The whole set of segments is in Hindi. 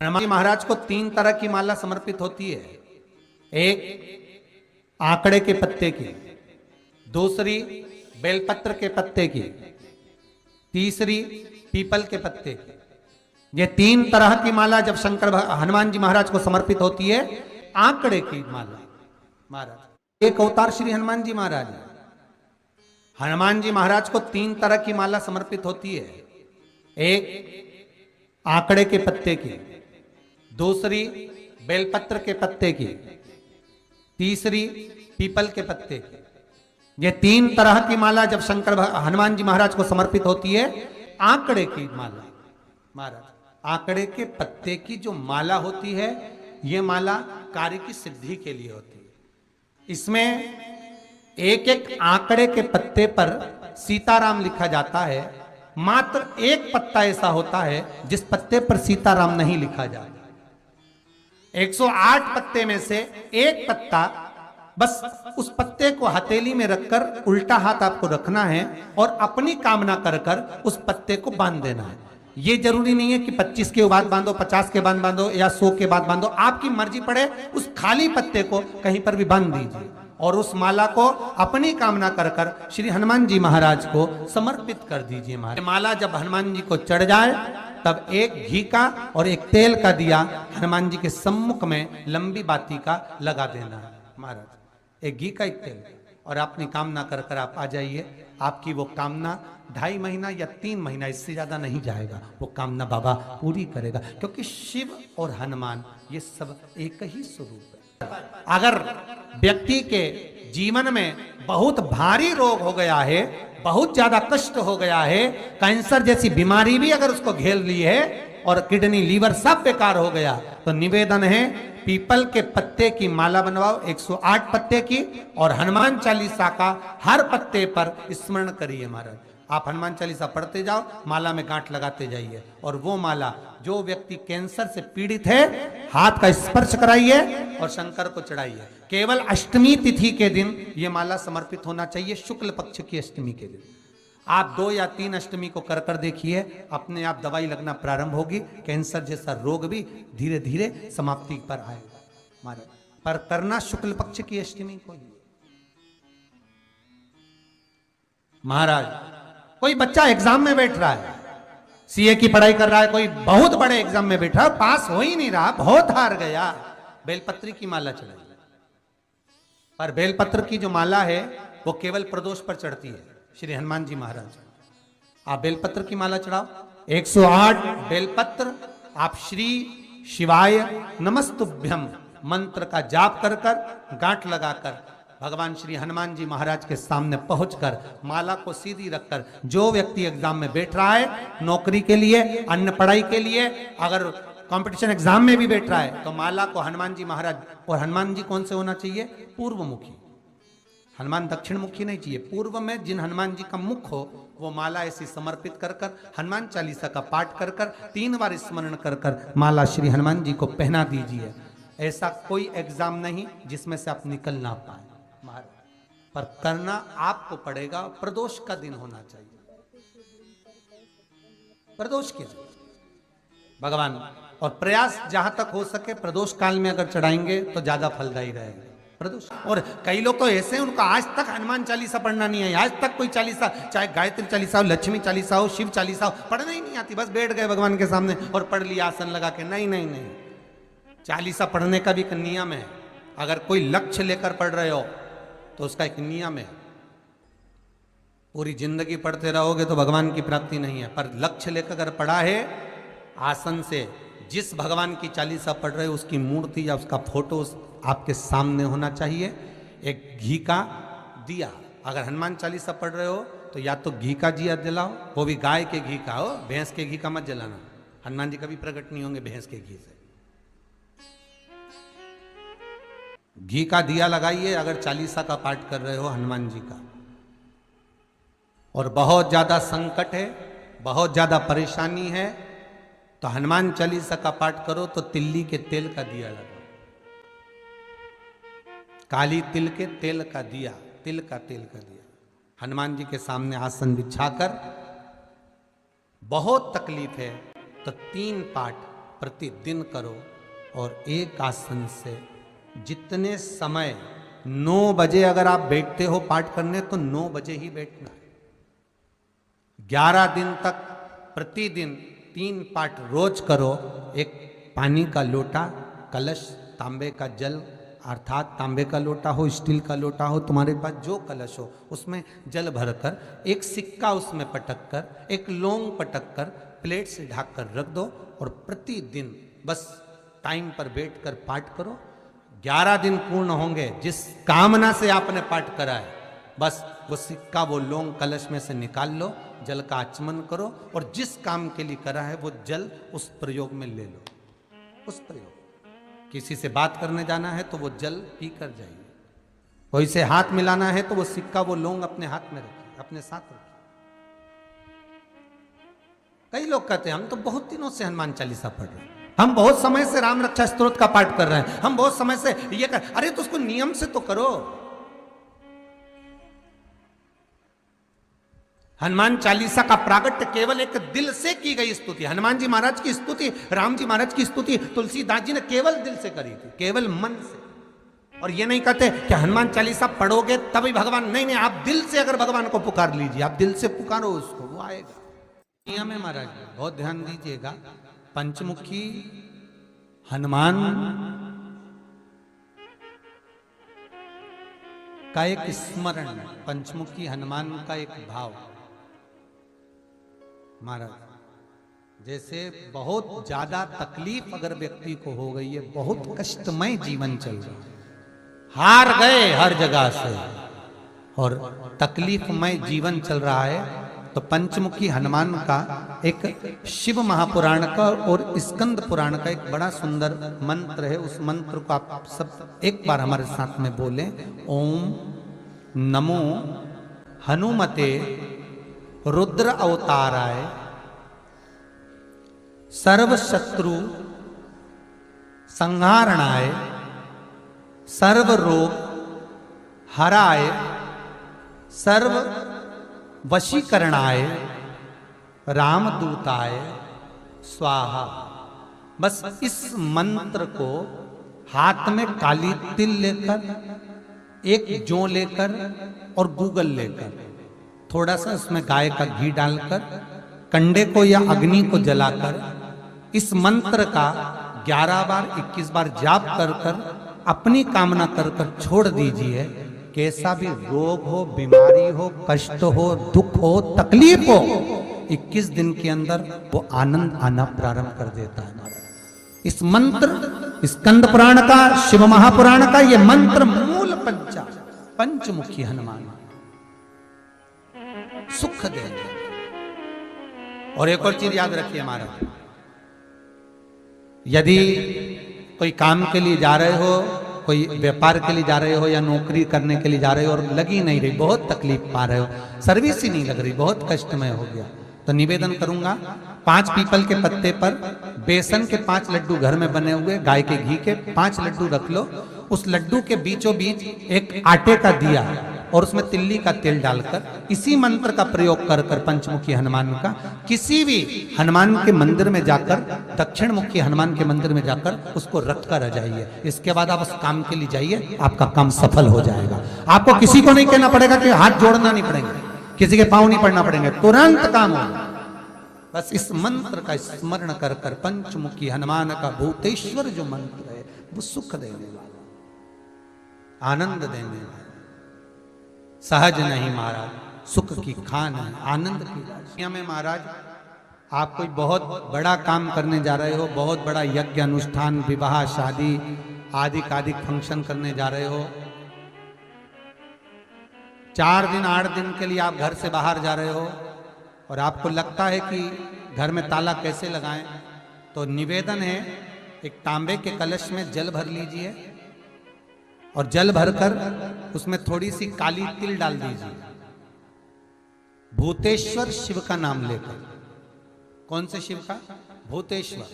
हनुमान जी महाराज को 3 तरह की माला समर्पित होती है। एक आंकड़े के पत्ते की, दूसरी बेलपत्र के पत्ते की, तीसरी पीपल के पत्ते की। ये 3 तरह की माला जब हनुमान जी महाराज को समर्पित होती है। आंकड़े की माला महाराज एक अवतार श्री हनुमान जी महाराज है। हनुमान जी महाराज को 3 तरह की माला समर्पित होती है। एक आंकड़े के पत्ते की, दूसरी बेलपत्र के पत्ते की, तीसरी पीपल के पत्ते की। ये 3 तरह की माला जब हनुमान जी महाराज को समर्पित होती है। आंकड़े की माला महाराज, आंकड़े के पत्ते की जो माला होती है, ये माला कार्य की सिद्धि के लिए होती है। इसमें एक एक आंकड़े के पत्ते पर सीताराम लिखा जाता है। मात्र एक पत्ता ऐसा होता है जिस पत्ते पर सीताराम नहीं लिखा जाता। 108 पत्ते में से एक पत्ता, बस उस पत्ते को हथेली में रखकर उल्टा हाथ आपको रखना है और अपनी कामना कर कर उस पत्ते को बांध देना है। ये जरूरी नहीं है कि 25 के बाद बांधो, 50 के बाद बांधो या 100 के बाद बांधो, आपकी मर्जी पड़े। उस खाली पत्ते को कहीं पर भी बांध दीजिए और उस माला को अपनी कामना कर कर श्री हनुमान जी महाराज को समर्पित कर दीजिए। माला जब हनुमान जी को चढ़ जाए तब एक घी का और एक तेल का दिया हनुमान जी के सम्मुख में लंबी बाती का लगा देना है महाराज। एक घी का, एक तेल, और अपनी कामना कर कर आप आ जाइए। आपकी वो कामना 2.5 महीना या 3 महीना, इससे ज्यादा नहीं जाएगा, वो कामना बाबा पूरी करेगा। क्योंकि शिव और हनुमान ये सब एक ही स्वरूप है। अगर व्यक्ति के जीवन में बहुत भारी रोग हो गया है, बहुत ज्यादा कष्ट हो गया है, कैंसर जैसी बीमारी भी अगर उसको घेर ली है और किडनी लीवर सब बेकार हो गया, तो निवेदन है पीपल के पत्ते की माला बनवाओ, 108 पत्ते की, और हनुमान चालीसा का हर पत्ते पर स्मरण करिए महाराज। आप हनुमान चालीसा पढ़ते जाओ, माला में गांठ लगाते जाइए, और वो माला जो व्यक्ति कैंसर से पीड़ित है, हाथ का स्पर्श कराइए और शंकर को चढ़ाइए। केवल अष्टमी तिथि के दिन ये माला समर्पित होना चाहिए, शुक्ल पक्ष की अष्टमी के दिन। आप 2 या 3 अष्टमी को कर कर देखिए, अपने आप दवाई लगना प्रारंभ होगी। कैंसर जैसा रोग भी धीरे धीरे समाप्ति पर आएगा महाराज। पर करना शुक्ल पक्ष की अष्टमी को ही महाराज। कोई बच्चा एग्जाम में बैठ रहा है, सीए की पढ़ाई कर रहा है, कोई बहुत बड़े एग्जाम में बैठा, पास हो ही नहीं रहा, बहुत हार गया, बेलपत्री की माला चढ़ाई। पर बेलपत्र की जो माला है वो केवल प्रदोष पर चढ़ती है श्री हनुमान जी महाराज। आप बेलपत्र की माला चढ़ाओ, 108 बेलपत्र आप श्री शिवाय नमस्तुभ्यम मंत्र का जाप कर कर गांठ लगाकर भगवान श्री हनुमान जी महाराज के सामने पहुंचकर माला को सीधी रखकर, जो व्यक्ति एग्जाम में बैठ रहा है, नौकरी के लिए, अन्य पढ़ाई के लिए, अगर कंपटीशन एग्जाम में भी बैठ रहा है, तो माला को हनुमान जी महाराज, और हनुमान जी कौन से होना चाहिए? पूर्वमुखी। हनुमान दक्षिण मुखी नहीं चाहिए, पूर्व में जिन हनुमान जी का मुख हो वो माला ऐसी समर्पित कर कर हनुमान चालीसा का पाठ कर कर 3 बार स्मरण कर कर माला श्री हनुमान जी को पहना दीजिए। ऐसा कोई एग्जाम नहीं जिसमें से आप निकल ना पाए महाराज, पर करना आपको पड़ेगा। प्रदोष का दिन होना चाहिए, प्रदोष के दिन भगवान, और प्रयास जहां तक हो सके प्रदोष काल में अगर चढ़ाएंगे तो ज्यादा फलदायी रहेगा प्रदोष। और कई लोग तो ऐसे हैं, उनका आज तक हनुमान चालीसा पढ़ना नहीं है, आज तक कोई चालीसा, चाहे गायत्री चालीसा हो, लक्ष्मी चालीसा हो, शिव चालीसा हो, पढ़ना ही नहीं आती, बस बैठ गए भगवान के सामने और पढ़ लिया आसन लगा के। नहीं नहीं नहीं, चालीसा पढ़ने का भी एक नियम है। अगर कोई लक्ष्य लेकर पढ़ रहे हो तो उसका एक नियम है। पूरी जिंदगी पढ़ते रहोगे तो भगवान की प्राप्ति नहीं है, पर लक्ष्य लेकर अगर पढ़ा है, आसन से जिस भगवान की चालीसा पढ़ रहे हो उसकी मूर्ति या उसका फोटो आपके सामने होना चाहिए। एक घी का दिया, अगर हनुमान चालीसा पढ़ रहे हो तो या तो घी का दिया जलाओ, वो भी गाय के घी का हो, भैंस के घी का मत जलाना। हनुमान जी कभी प्रकट नहीं होंगे भैंस के घी से। घी का दिया लगाइए अगर चालीसा का पाठ कर रहे हो हनुमान जी का। और बहुत ज्यादा संकट है, बहुत ज्यादा परेशानी है, तो हनुमान चालीसा का पाठ करो तो तिल्ली के तेल का दिया लगाओ, काली तिल के तेल का दिया, तिल का तेल का दिया हनुमान जी के सामने आसन बिछाकर। बहुत तकलीफ है तो 3 पाठ प्रतिदिन करो और एक आसन से जितने समय 9 बजे अगर आप बैठते हो पाठ करने तो 9 बजे ही बैठना है। 11 दिन तक प्रतिदिन 3 पाठ रोज करो। एक पानी का लोटा, कलश, तांबे का जल अर्थात तांबे का लोटा हो, स्टील का लोटा हो, तुम्हारे पास जो कलश हो उसमें जल भरकर एक सिक्का उसमें पटक कर, एक लौंग पटक कर प्लेट से ढक कर रख दो और प्रतिदिन बस टाइम पर बैठकर पाठ करो। 11 दिन पूर्ण होंगे, जिस कामना से आपने पाठ करा है बस वो सिक्का, वो लौंग कलश में से निकाल लो, जल का आचमन करो और जिस काम के लिए करा है वो जल उस प्रयोग में ले लो। उस प्रयोग, किसी से बात करने जाना है तो वो जल पी कर जाइए, कोई से हाथ मिलाना है तो वो सिक्का, वो लौंग अपने हाथ में रखिए, अपने साथ रखिए। कई लोग कहते हैं हम तो बहुत दिनों से हनुमान चालीसा पढ़ रहे हैं, हम बहुत समय से राम रक्षा स्तोत्र का पाठ कर रहे हैं, हम बहुत समय से ये कर, अरे तो उसको नियम से तो करो। हनुमान चालीसा का प्रागट्य केवल एक दिल से की गई स्तुति। हनुमान जी महाराज की स्तुति, राम जी महाराज की स्तुति तुलसीदास जी ने केवल दिल से करी थी, केवल मन से। और ये नहीं कहते कि हनुमान चालीसा पढ़ोगे तभी भगवान, नहीं नहीं, आप दिल से अगर भगवान को पुकार लीजिए, आप दिल से पुकारो उसको, वो आएगा। नियम है महाराज, बहुत ध्यान दीजिएगा। पंचमुखी हनुमान का एक स्मरण, पंचमुखी हनुमान का एक भाव। महाराज जैसे बहुत ज्यादा तकलीफ अगर व्यक्ति को हो गई है, बहुत कष्टमय जीवन चल रहा है, हार गए हर जगह से और तकलीफमय जीवन चल रहा है, तो पंचमुखी हनुमान का एक शिव महापुराण का और स्कंद पुराण का एक बड़ा सुंदर मंत्र है। उस मंत्र को आप सब एक बार हमारे साथ में बोलें। ओम नमो हनुमते रुद्र अवताराय सर्व शत्रु संहारणाय सर्व रोग हराय सर्व वशीकरणाय रामदूताय स्वाहा। बस इस मंत्र को हाथ में काली तिल लेकर, एक जौ लेकर और गूगल लेकर, थोड़ा सा उसमें गाय का घी डालकर, कंडे को या अग्नि को जलाकर इस मंत्र का 11 बार 21 बार जाप कर कर अपनी कामना कर कर छोड़ दीजिए। कैसा भी रोग हो, बीमारी हो, कष्ट हो, दुख हो, तकलीफ हो, 21 दिन के अंदर वो आनंद आना प्रारंभ कर देता है। इस मंत्र, स्कंद पुराण का, शिव महापुराण का ये मंत्र मूल पंचमुखी हनुमान सुख देंगे। और एक और चीज याद रखिए महाराज, यदि कोई काम के लिए जा रहे हो, कोई व्यापार के लिए जा रहे हो या नौकरी करने के लिए जा रहे हो और लगी नहीं रही, बहुत तकलीफ पा रहे हो, सर्विस ही नहीं लग रही, बहुत कष्टमय हो गया, तो निवेदन करूंगा 5 पीपल के पत्ते पर बेसन के 5 लड्डू घर में बने हुए, गाय के घी के 5 लड्डू रख लो, उस लड्डू के बीचों बीच एक आटे का दिया और उसमें तिल्ली का तेल डालकर इसी मंत्र का प्रयोग कर कर पंचमुखी हनुमान का किसी भी हनुमान के मंदिर में जाकर, दक्षिण मुखी हनुमान के मंदिर में जाकर उसको रख कर आ जाइए। इसके बाद आप उस काम के लिए जाइए, आपका काम सफल हो जाएगा। आपको किसी को नहीं कहना पड़ेगा कि हाथ जोड़ना नहीं पड़ेगा, किसी के पांव नहीं पड़ना पड़ेंगे, तुरंत काम होगा। बस इस मंत्र का स्मरण कर कर पंचमुखी हनुमान का भूतेश्वर जो मंत्र है वो सुख देने वाला, आनंद देने वाला, सहज नहीं महाराज, सुख की खान है, आनंद की राशियां में। महाराज आप कोई बहुत बड़ा काम करने जा रहे हो, बहुत बड़ा यज्ञ अनुष्ठान, विवाह, शादी आदि आदि फंक्शन करने जा रहे हो, 4 दिन 8 दिन के लिए आप घर से बाहर जा रहे हो और आपको लगता है कि घर में ताला कैसे लगाएं, तो निवेदन है एक तांबे के कलश में जल भर लीजिए और जल भरकर उसमें थोड़ी सी काली तिल डाल दीजिए, भूतेश्वर शिव का नाम लेकर। कौन से शिव का? भूतेश्वर,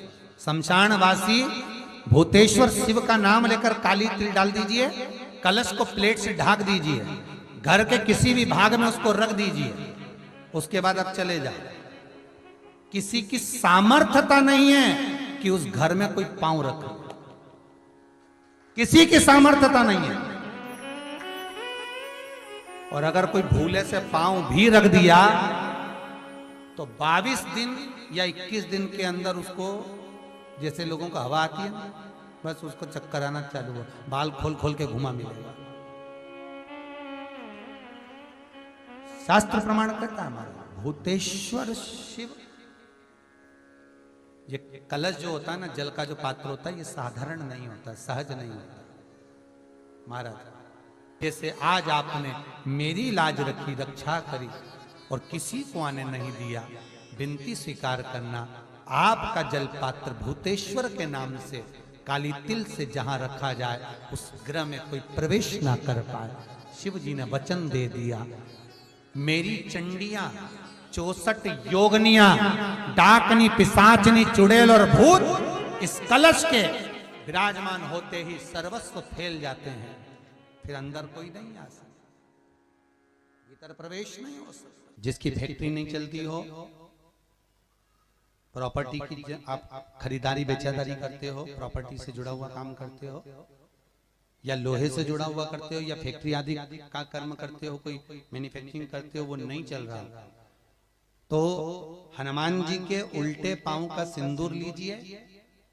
शमशानवासी भूतेश्वर शिव का नाम लेकर काली तिल डाल दीजिए, कलश को प्लेट से ढक दीजिए, घर के किसी भी भाग में उसको रख दीजिए। उसके बाद आप चले जाओ। किसी की सामर्थ्यता नहीं है कि उस घर में कोई पांव रखे, किसी की सामर्थ्यता नहीं है। और अगर कोई भूले से पांव भी रख दिया तो 22 दिन या 21 दिन के अंदर उसको, जैसे लोगों को हवा आती है ना, बस उसको चक्कर आना चालू हो, बाल खोल खोल के घुमा मिलेगा। शास्त्र प्रमाण करता है हमारा भूतेश्वर शिव। ये कलश जो होता है ना, जल का जो पात्र होता है, ये साधारण नहीं होता, सहज नहीं होता महाराज। जैसे आज आपने मेरी लाज रखी, रक्षा करी और किसी को आने नहीं दिया, विनती स्वीकार करना। आपका जल पात्र भूतेश्वर के नाम से काली तिल से जहां रखा जाए उस गृह में कोई प्रवेश ना कर पाए। शिव जी ने वचन दे दिया, मेरी चंडियां 64 योगनियां, डाकनी, पिशाचनी, चुड़ैल और भूत इस कलश के विराजमान होते ही सर्वस्व फैल जाते हैं, फिर अंदर कोई नहीं आ सकता, भीतर प्रवेश नहीं हो सकता। जिसकी फैक्ट्री नहीं चलती हो, प्रॉपर्टी की आप खरीदारी बेचादारी करते हो, प्रॉपर्टी से जुड़ा हुआ काम करते हो, या लोहे से जुड़ा हुआ करते हो, या फैक्ट्री आदि का कर्म करते हो, कोई मैन्युफैक्चरिंग करते हो, वो नहीं चल रहा, तो हनुमान जी के उल्टे पांव का सिंदूर लीजिए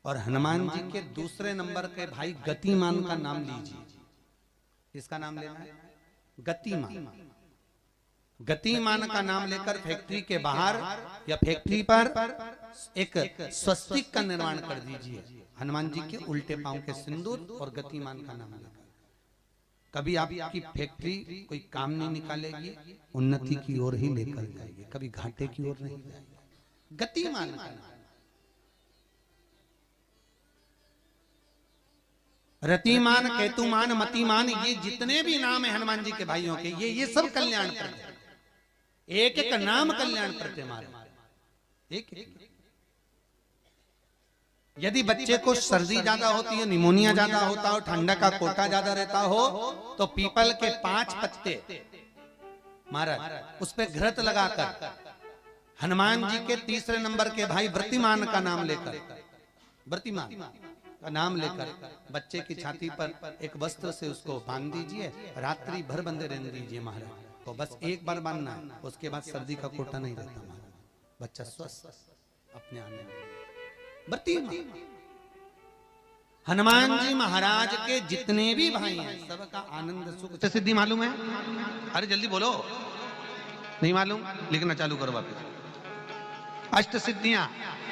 और हनुमान जी के दूसरे नंबर के भाई गतिमान का नाम लीजिए। किसका नाम लेना है? गतिमान। गतिमान का नाम लेकर फैक्ट्री के बाहर या फैक्ट्री पर एक स्वस्तिक का निर्माण कर दीजिए, हनुमान जी के उल्टे पांव के सिंदूर और गतिमान का नाम लेकर। कभी आपकी फैक्ट्री कोई काम नहीं निकालेगी, उन्नति की ओर ही लेकर जाएगी, कभी घाटे की ओर नहीं जाएगी। गतिमान का नाम, रतिमान, केतुमान, मतिमान, ये जितने भी नाम है हनुमान जी के भाइयों के, ये सब कल्याण करते, एक एक नाम कल्याण करते हमारे, एक एक। यदि बच्चे को सर्दी ज्यादा होती है, निमोनिया ज्यादा होता हो, ठंडा का कोटा ज्यादा रहता हो, तो पीपल के 5 पत्ते महाराज उस पे घृत लगाकर हनुमान जी के तीसरे नंबर के भाई व्रतिमान का नाम लेकर, व्रतिमान का नाम लेकर बच्चे की छाती पर एक वस्त्र से उसको बांध दीजिए, रात्रि भर बंधे रहने दीजिए महाराज। तो बस एक बार बांधना है, उसके बाद सर्दी का कोटा नहीं रहता महाराज, बच्चा स्वस्थ अपने आने। हनुमान जी महाराज के जितने भी भाई हैं सबका आनंद सुख सिद्धि मालूम है? अरे जल्दी बोलो, नहीं मालूम? लिखना चालू करो वापस। अष्ट सिद्धियां,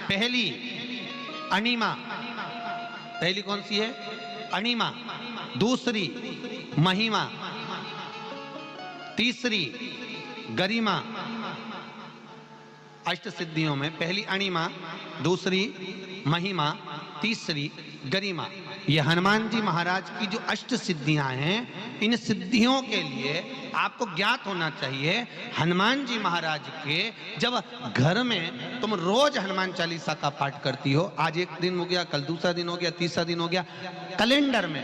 पहली अणिमा, पहली कौन सी है? अणिमा। दूसरी महिमा, तीसरी गरिमा। अष्ट सिद्धियों में पहली अणिमा, दूसरी महिमा, तीसरी गरिमा। ये हनुमान जी महाराज की जो अष्ट सिद्धियां हैं, इन सिद्धियों के लिए आपको ज्ञात होना चाहिए, हनुमान जी महाराज के जब घर में तुम रोज हनुमान चालीसा का पाठ करती हो, आज एक दिन हो गया, कल दूसरा दिन हो गया, तीसरा दिन हो गया, कैलेंडर में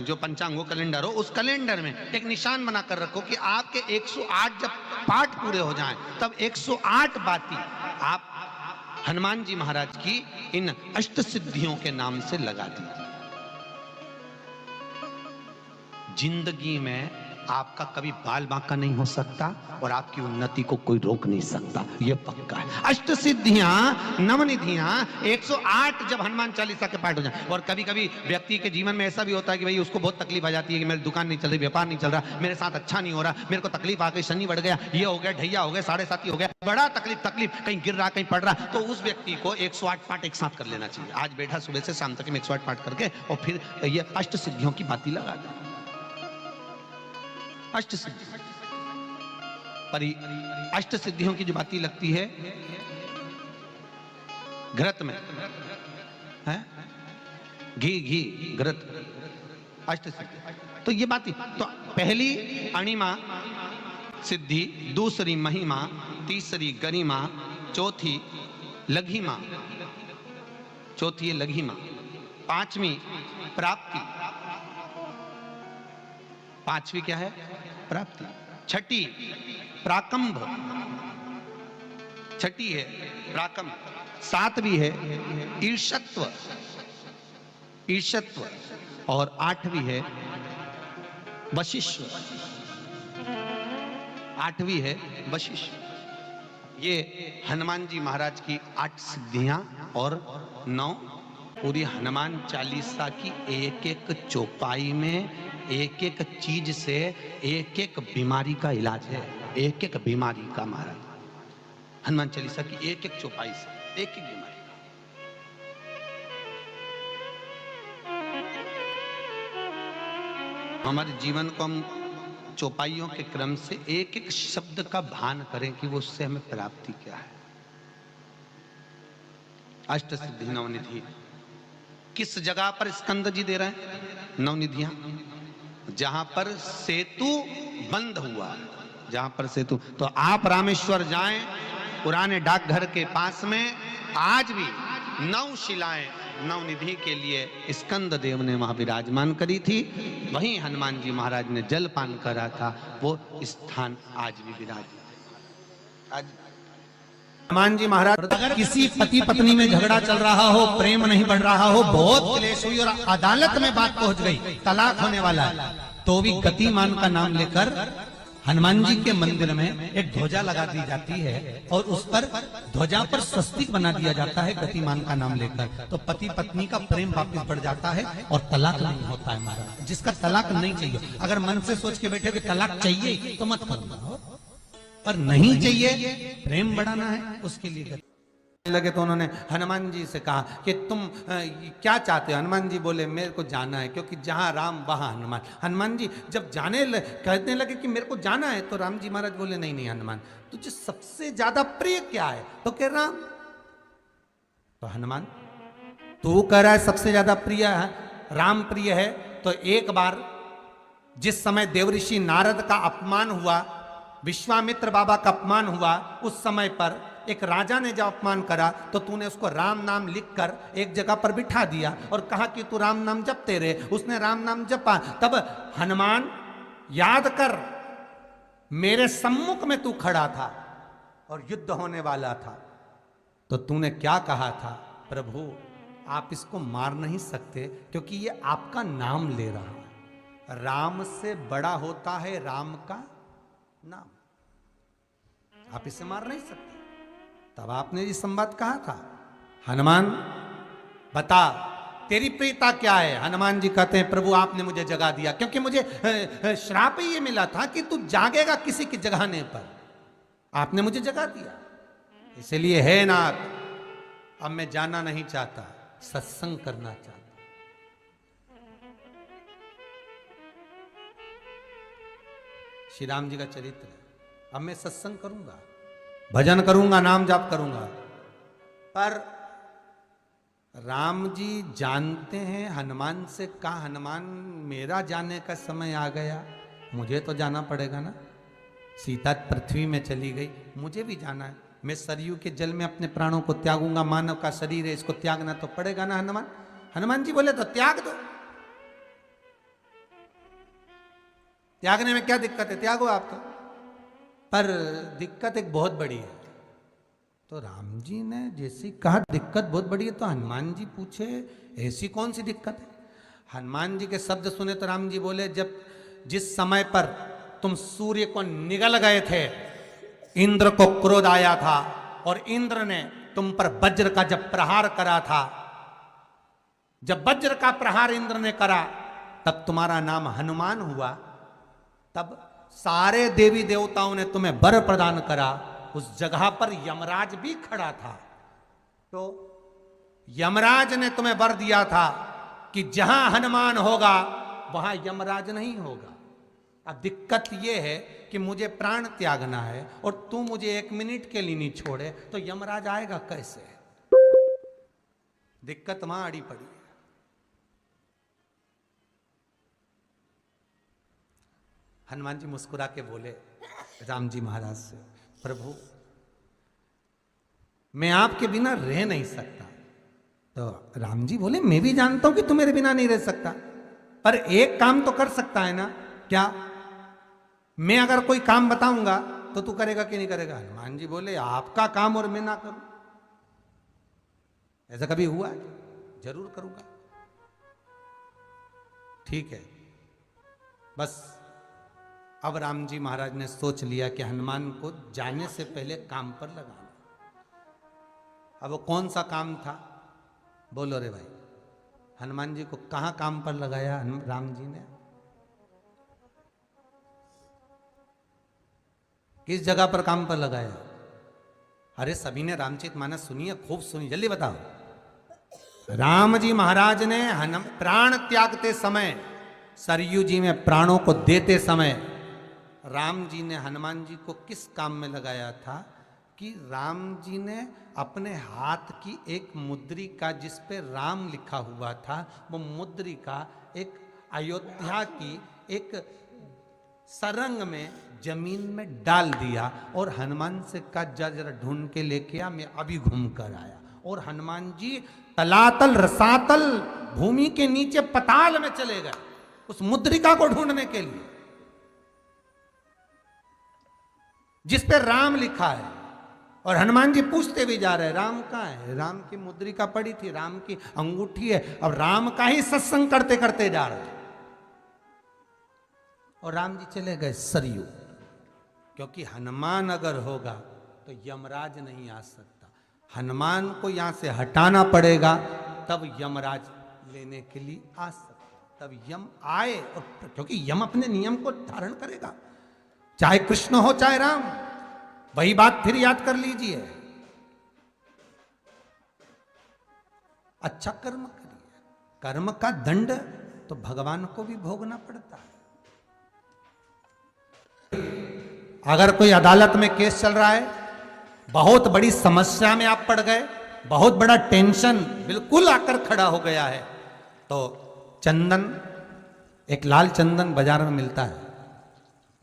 जो पंचांगो कैलेंडर हो, उस कैलेंडर में एक निशान बनाकर रखो कि आपके 108 जब पाठ पूरे हो जाएं, तब 108 बाती आप हनुमान जी महाराज की इन अष्ट सिद्धियों के नाम से लगा दीजिए। जिंदगी में आपका कभी बाल बांका नहीं हो सकता और आपकी उन्नति को कोई रोक नहीं सकता, यह पक्का है। अष्ट सिद्धियां, नवनिधियां, 108 जब हनुमान चालीसा के पाठ हो जाए। और कभी कभी व्यक्ति के जीवन में ऐसा भी होता है कि भाई उसको बहुत तकलीफ आ जाती है कि मेरी दुकान नहीं चल रही, व्यापार नहीं चल रहा, मेरे साथ अच्छा नहीं हो रहा, मेरे को तकलीफ आ गई, शनि बढ़ गया, ये हो गया, ढैया हो गया, 7.5 हो गया, बड़ा तकलीफ, कहीं गिर रहा, कहीं पड़ रहा, तो उस व्यक्ति को 108 पाठ एक साथ कर लेना चाहिए। आज बैठा सुबह से शाम तक 108 पाठ करके और फिर ये अष्ट सिद्धियों की बाती लगा दे। अष्ट सिद्धि पर अष्ट सिद्धियों की जो बाती लगती है घृत में है, घी घृत, अष्ट सिद्धि। तो ये बाती, तो पहली अणिमा सिद्धि, दूसरी महिमा, तीसरी गरिमा, चौथी लघिमा, चौथी है लघिमा, पांचवी प्राप्ति, पांचवी क्या है? प्राप्ति। छठी प्राकंभ, छठी है प्राकंभ, सातवीं है ईर्ष्यत्व, ईर्ष्यत्व, और आठवीं है वशिष्ठ, आठवीं है वशिष्ठ। ये हनुमान जी महाराज की 8 सिद्धियां और 9 पूरी हनुमान चालीसा की एक एक चौपाई में एक एक चीज से एक एक बीमारी का इलाज है, एक एक बीमारी का महाराज हनुमान चालीसा की एक एक चौपाई से एक एक बीमारी का। हमारे जीवन को हम चौपाइयों के क्रम से एक एक शब्द का भान करें कि वो उससे हमें प्राप्ति क्या है। अष्ट सिद्धि नवनिधि किस जगह पर स्कंद जी दे रहे हैं? नवनिधियां जहां पर सेतु बंद हुआ, जहां पर सेतु, तो आप रामेश्वर जाएं, पुराने डाकघर के पास में आज भी 9 शिलाएं नवनिधि के लिए स्कंद देव ने वहां विराजमान करी थी, वहीं हनुमान जी महाराज ने जल पान करा था, वो स्थान आज भी विराजमान। आज हनुमान जी महाराज अगर किसी पति पत्नी में झगड़ा चल रहा हो, प्रेम नहीं बढ़ रहा हो, बहुत क्लेश हुई और अदालत में बात पहुंच गई, तलाक होने वाला है, तो भी गतिमान का नाम लेकर हनुमान जी के मंदिर में एक ध्वजा लगा दी जाती है और उस पर ध्वजा पर स्वस्तिक बना दिया जाता है गतिमान का नाम लेकर, तो पति पत्नी का प्रेम वापस बढ़ जाता है और तलाक नहीं होता है महाराज। जिसका तलाक नहीं चाहिए, अगर मन से सोच के बैठे कि तलाक चाहिए तो मत करना, पर नहीं चाहिए, प्रेम बढ़ाना है, उसके लिए लगे तो उन्होंने हनुमान जी से कहा कि तुम क्या चाहते हो? हनुमान जी बोले मेरे को जाना है, क्योंकि जहां राम वहां हनुमान। हनुमान जी जब कहने लगे कि मेरे को जाना है, तो राम जी महाराज बोले नहीं नहीं हनुमान, तुझे सबसे ज्यादा प्रिय क्या है? तो कह राम। तो हनुमान तू कह रहा है सबसे ज्यादा प्रिय है राम प्रिय है, तो एक बार जिस समय देवऋषि नारद का अपमान हुआ, विश्वामित्र बाबा का अपमान हुआ, उस समय पर एक राजा ने जब अपमान करा तो तूने उसको राम नाम लिखकर एक जगह पर बिठा दिया और कहा कि तू राम नाम जपते रहे। उसने राम नाम जपा। तब हनुमान याद कर, मेरे सम्मुख में तू खड़ा था और युद्ध होने वाला था, तो तूने क्या कहा था? प्रभु आप इसको मार नहीं सकते क्योंकि ये आपका नाम ले रहा है। राम से बड़ा होता है राम का नाम, आप इसे मार नहीं सकते। तब आपने ये संवाद कहा था, हनुमान बता तेरी प्रियता क्या है? हनुमान जी कहते हैं प्रभु आपने मुझे जगा दिया, क्योंकि मुझे श्राप ये मिला था कि तू जागेगा किसी के जगाने पर, आपने मुझे जगा दिया, इसलिए है नाथ अब मैं जाना नहीं चाहता, सत्संग करना चाहता। श्री राम जी का चरित्र है, अब मैं सत्संग करूंगा, भजन करूंगा, नाम जाप करूंगा। पर राम जी जानते हैं हनुमान से कहा, हनुमान मेरा जाने का समय आ गया, मुझे तो जाना पड़ेगा ना। सीता पृथ्वी में चली गई, मुझे भी जाना है, मैं सरयू के जल में अपने प्राणों को त्यागूंगा, मानव का शरीर है इसको त्यागना तो पड़ेगा ना हनुमान। हनुमान जी बोले तो त्याग दो, त्यागने में क्या दिक्कत है, त्यागो आप तो। पर दिक्कत एक बहुत बड़ी है। तो राम जी ने जैसी कहा दिक्कत बहुत बड़ी है, तो हनुमान जी पूछे ऐसी कौन सी दिक्कत है? हनुमान जी के शब्द सुने तो राम जी बोले, जब जिस समय पर तुम सूर्य को निगल गए थे, इंद्र को क्रोध आया था और इंद्र ने तुम पर वज्र का जब प्रहार करा था, जब वज्र का प्रहार इंद्र ने करा तब तुम्हारा नाम हनुमान हुआ, तब सारे देवी देवताओं ने तुम्हें वर प्रदान करा। उस जगह पर यमराज भी खड़ा था, तो यमराज ने तुम्हें वर दिया था कि जहां हनुमान होगा वहां यमराज नहीं होगा। अब दिक्कत यह है कि मुझे प्राण त्यागना है और तू मुझे 1 मिनट के लिए नहीं छोड़े, तो यमराज आएगा कैसे? दिक्कत वहां अड़ी पड़ी है। हनुमान जी मुस्कुरा के बोले राम जी महाराज से, प्रभु मैं आपके बिना रह नहीं सकता। तो राम जी बोले मैं भी जानता हूं कि तू मेरे बिना नहीं रह सकता, पर एक काम तो कर सकता है ना। क्या? मैं अगर कोई काम बताऊंगा तो तू करेगा कि नहीं करेगा? हनुमान जी बोले आपका काम और मैं ना करूं, ऐसा कभी हुआ है? जरूर करूंगा। ठीक है, बस अब राम जी महाराज ने सोच लिया कि हनुमान को जाने से पहले काम पर लगाना। अब वो कौन सा काम था? बोलो रे भाई। हनुमान जी को कहां काम पर लगाया राम जी ने? किस जगह पर काम पर लगाया? अरे सभी ने रामचरितमानस सुनी है, खूब सुनी, जल्दी बताओ। राम जी महाराज ने प्राण त्यागते समय, सरयू जी में प्राणों को देते समय, राम जी ने हनुमान जी को किस काम में लगाया था? कि राम जी ने अपने हाथ की एक मुद्रिका जिस पे राम लिखा हुआ था, वो मुद्रिका एक अयोध्या की एक सरंग में जमीन में डाल दिया और हनुमान से कहा जा जरा ढूंढ के लेके आ, मैं अभी घूम कर आया। और हनुमान जी तलातल रसातल भूमि के नीचे पताल में चले गए उस मुद्रिका को ढूंढने के लिए जिस पे राम लिखा है। और हनुमान जी पूछते भी जा रहे, राम कहाँ है? राम की मुद्रिका पड़ी थी, राम की अंगूठी है। अब राम का ही सत्संग करते करते जा रहे और राम जी चले गए सरयू, क्योंकि हनुमान अगर होगा तो यमराज नहीं आ सकता। हनुमान को यहां से हटाना पड़ेगा, तब यमराज लेने के लिए आ सकता, तब यम आए। और क्योंकि यम अपने नियम को धारण करेगा, चाहे कृष्ण हो चाहे राम। वही बात फिर याद कर लीजिए, अच्छा कर्म करिए, कर्म का दंड तो भगवान को भी भोगना पड़ता है। अगर कोई अदालत में केस चल रहा है, बहुत बड़ी समस्या में आप पड़ गए, बहुत बड़ा टेंशन बिल्कुल आकर खड़ा हो गया है, तो चंदन, एक लाल चंदन बाजार में मिलता है,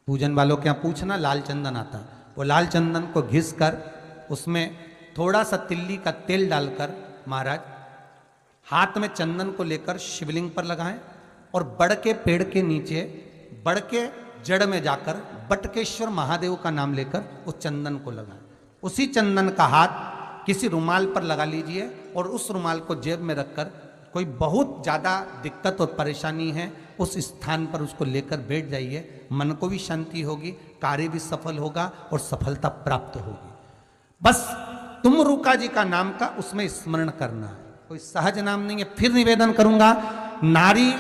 पूजन वालों के यहाँ पूछना, लाल चंदन आता है। वो लाल चंदन को घिस कर उसमें थोड़ा सा तिल्ली का तेल डालकर महाराज हाथ में चंदन को लेकर शिवलिंग पर लगाएं और बड़ के पेड़ के नीचे, बड़ के जड़ में जाकर बटकेश्वर महादेव का नाम लेकर उस चंदन को लगाएं। उसी चंदन का हाथ किसी रुमाल पर लगा लीजिए और उस रुमाल को जेब में रखकर, कोई बहुत ज़्यादा दिक्कत और परेशानी है उस स्थान पर उसको लेकर बैठ जाइए, मन को भी शांति होगी, कार्य भी सफल होगा और सफलता प्राप्त होगी। बस तुमरुका जी का नाम का उसमें स्मरण करना है, कोई सहज नाम नहीं है। फिर निवेदन करूंगा, नारी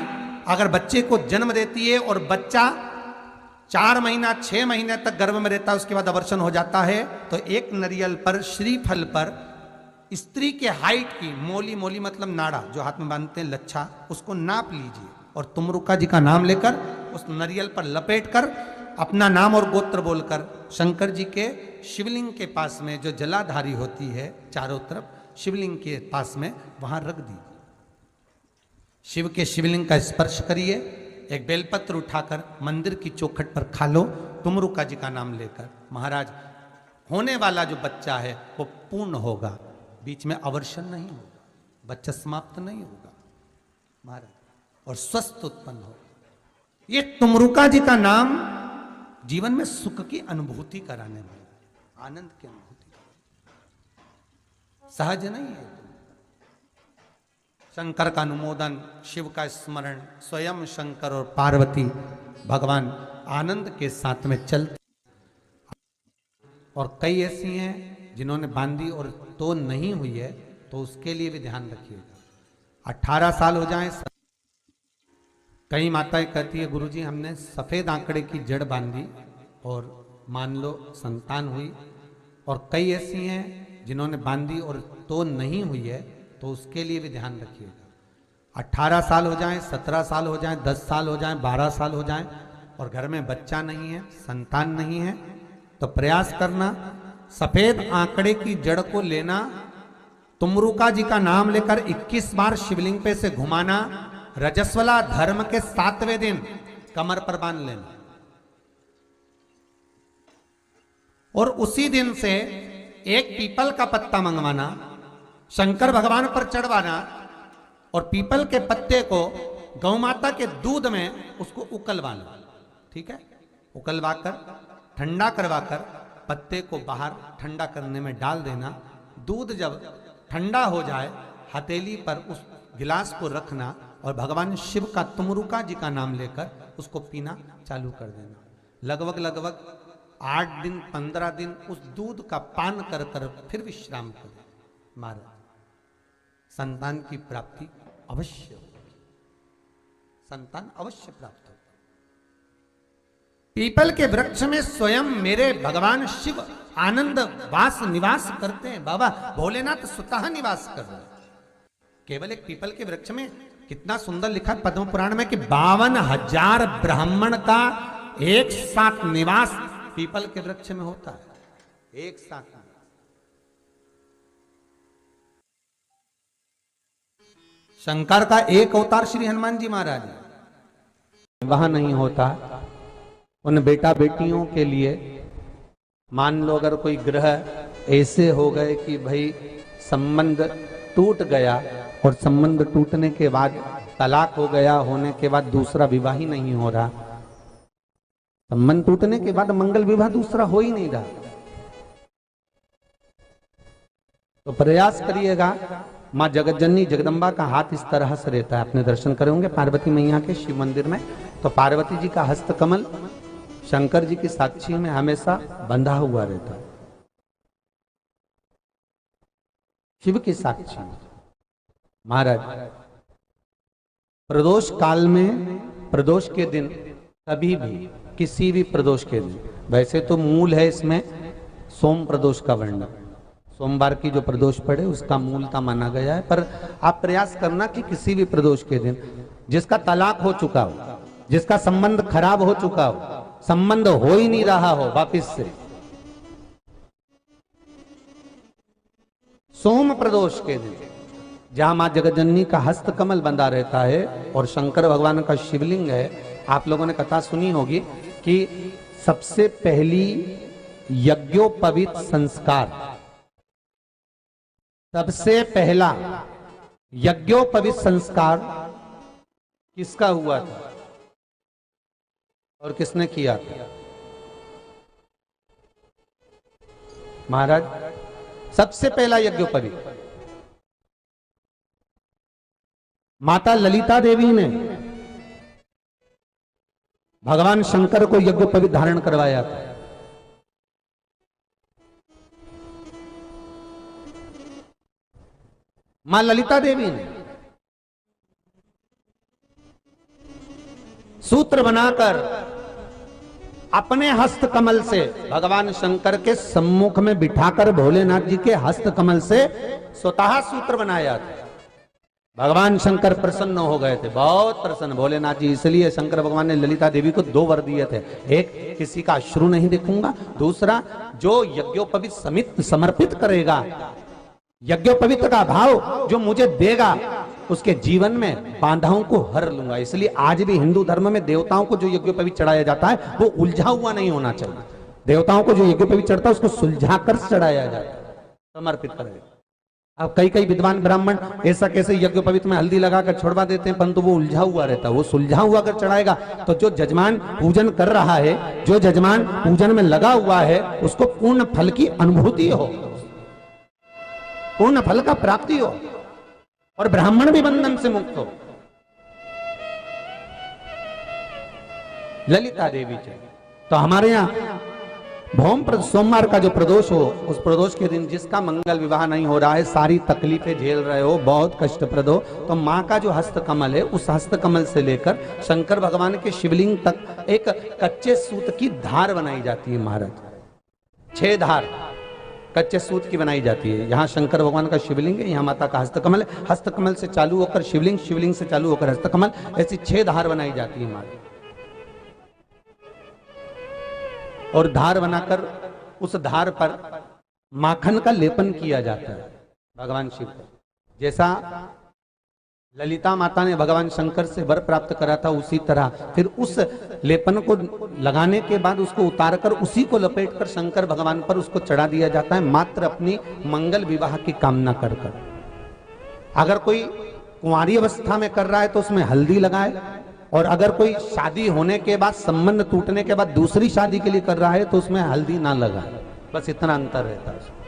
अगर बच्चे को जन्म देती है और बच्चा 4 महीना 6 महीने तक गर्भ में रहता है, उसके बाद अवर्षण हो जाता है, तो एक नरियल पर, श्रीफल पर स्त्री के हाइट की मोली, मोली मतलब नाड़ा जो हाथ में बांधते हैं, लच्छा, उसको नाप लीजिए और तुमरुका जी का नाम लेकर उस नरियल पर लपेट कर अपना नाम और गोत्र बोलकर शंकर जी के शिवलिंग के पास में जो जलाधारी होती है चारों तरफ, शिवलिंग के पास में वहां रख दीजिए। शिव के शिवलिंग का स्पर्श करिए, एक बेलपत्र उठाकर मंदिर की चौखट पर खा लो, तुमरुका जी का नाम लेकर। महाराज होने वाला जो बच्चा है वो पूर्ण होगा, बीच में अवर्षण नहीं होगा, बच्चा समाप्त नहीं होगा महाराज, और स्वस्थ उत्पन्न होगा। ये तुमरुका जी का नाम जीवन में सुख की अनुभूति कराने वाला, आनंद की अनुभूति, सहज नहीं है। शंकर का अनुमोदन, शिव का स्मरण, स्वयं शंकर और पार्वती भगवान आनंद के साथ में चलते। और कई ऐसी हैं जिन्होंने बांधी और तो नहीं हुई है, तो उसके लिए भी ध्यान रखिएगा। 18 साल हो जाएं, कई माताएं कहती है गुरुजी हमने सफेद आंकड़े की जड़ बांधी और मान लो संतान हुई, और कई ऐसी हैं जिन्होंने बांधी और तो नहीं हुई है, तो उसके लिए भी ध्यान रखिएगा। 18 साल हो जाएं, 17 साल हो जाएं, 10 साल हो जाएं, 12 साल हो जाएं और घर में बच्चा नहीं है, संतान नहीं है, तो प्रयास करना सफेद आंकड़े की जड़ को लेना, तुमरुका जी का नाम लेकर 21 बार शिवलिंग पे से घुमाना, रजस्वला धर्म के 7वें दिन कमर पर बांध लेना और उसी दिन से एक पीपल का पत्ता मंगवाना, शंकर भगवान पर चढ़वाना और पीपल के पत्ते को गौ माता के दूध में उसको उकलवाना। ठीक है, उकलवाकर ठंडा करवाकर पत्ते को बाहर ठंडा करने में डाल देना। दूध जब ठंडा हो जाए हथेली पर उस गिलास को रखना और भगवान शिव का तुमरुका जी का नाम लेकर उसको पीना चालू कर देना। लगभग 8 दिन 15 दिन उस दूध का पान कर कर फिर विश्राम करें। महाराज संतान की प्राप्ति अवश्य हो, संतान अवश्य प्राप्त हो। पीपल के वृक्ष में स्वयं मेरे भगवान शिव आनंद वास निवास करते हैं। बाबा भोलेनाथ स्वतः निवास कर रहे हैं केवल एक पीपल के वृक्ष में। कितना सुंदर लिखा है पद्म पुराण में कि 52,000 ब्राह्मण का एक साथ निवास पीपल के वृक्ष में होता है, एक साथ। शंकर का एक अवतार श्री हनुमान जी महाराज वहां नहीं होता। उन बेटा बेटियों के लिए मान लो अगर कोई ग्रह ऐसे हो गए कि भाई संबंध टूट गया और संबंध टूटने के बाद तलाक हो गया, होने के बाद दूसरा विवाह ही नहीं हो रहा, संबंध टूटने के बाद मंगल विवाह दूसरा हो ही नहीं रहा, तो प्रयास करिएगा। माँ जगतजननी जगदम्बा का हाथ इस तरह से रहता है, आपने दर्शन करे होंगे पार्वती मैया के शिव मंदिर में, तो पार्वती जी का हस्तकमल शंकर जी की साक्षी में हमेशा बंधा हुआ रहता है, शिव की साक्षी में। महाराज प्रदोष काल में, प्रदोष के दिन कभी भी किसी भी प्रदोष के दिन, वैसे तो मूल है इसमें सोम प्रदोष का वर्णन, सोमवार की जो प्रदोष पड़े उसका मूलता माना गया है, पर आप प्रयास करना कि किसी भी प्रदोष के दिन जिसका तलाक हो चुका हो, जिसका संबंध खराब हो चुका हो, संबंध हो ही नहीं रहा हो वापिस से, सोम प्रदोष के दिन जहां मां जगतजननी का हस्तकमल बंधा रहता है और शंकर भगवान का शिवलिंग है। आप लोगों ने कथा सुनी होगी कि सबसे पहली यज्ञोपवीत संस्कार, सबसे पहला यज्ञोपवीत संस्कार किसका हुआ था और किसने किया था? महाराज सबसे पहला यज्ञोपवीत माता ललिता देवी ने भगवान शंकर को यज्ञोपवीत धारण करवाया था। मां ललिता देवी ने सूत्र बनाकर अपने हस्तकमल से भगवान शंकर के सम्मुख में बिठाकर भोलेनाथ जी के हस्तकमल से स्वतः सूत्र बनाया था। भगवान शंकर प्रसन्न हो गए थे, बहुत प्रसन्न भोलेनाथ जी। इसलिए शंकर भगवान ने ललिता देवी को 2 वर दिए थे, एक किसी का अश्रु नहीं देखूंगा, दूसरा जो यज्ञोपवीत समित समर्पित करेगा, यज्ञोपवीत का भाव जो मुझे देगा उसके जीवन में बाधाओं को हर लूंगा। इसलिए आज भी हिंदू धर्म में देवताओं को जो यज्ञोपवीत चढ़ाया जाता है वो उलझा हुआ नहीं होना चाहिए। देवताओं को जो यज्ञोपवीत चढ़ता है उसको सुलझा कर चढ़ाया जाता है, समर्पित करेगा। अब कई विद्वान ब्राह्मण ऐसा कैसे यज्ञोपवीत में हल्दी लगाकर छोड़वा देते हैं, परंतु वो उलझा हुआ रहता है, वो सुलझा हुआ अगर चढ़ाएगा तो जो जजमान पूजन कर रहा है, जो जजमान पूजन में लगा हुआ है, उसको पूर्ण फल की अनुभूति हो, पूर्ण फल का प्राप्ति हो और ब्राह्मण भी बंधन से मुक्त हो। ललिता देवी जी तो हमारे यहाँ भौम सोमवार का जो प्रदोष हो, उस प्रदोष के दिन जिसका मंगल विवाह नहीं हो रहा है, सारी तकलीफें झेल रहे हो, बहुत कष्टप्रद हो, तो माँ का जो हस्तकमल है उस हस्तकमल से लेकर शंकर भगवान के शिवलिंग तक एक कच्चे सूत की धार बनाई जाती है। महाराज 6 धार कच्चे सूत की बनाई जाती है। यहाँ शंकर भगवान का शिवलिंग है, यहाँ माता का हस्तकमल है, हस्तकमल से चालू होकर शिवलिंग, शिवलिंग से चालू होकर हस्तकमल, ऐसी 6 धार बनाई जाती है महाराज। और धार बनाकर उस धार पर माखन का लेपन किया जाता है भगवान शिव को। जैसा ललिता माता ने भगवान शंकर से वर प्राप्त करा था, उसी तरह फिर उस लेपन को लगाने के बाद उसको उतारकर उसी को लपेटकर शंकर भगवान पर उसको चढ़ा दिया जाता है, मात्र अपनी मंगल विवाह की कामना कर कर। अगर कोई कुंवारी अवस्था में कर रहा है तो उसमें हल्दी लगाए, और अगर कोई शादी होने के बाद, संबंध टूटने के बाद दूसरी शादी के लिए कर रहा है तो उसमें हल्दी ना लगाए, बस इतना अंतर रहता है।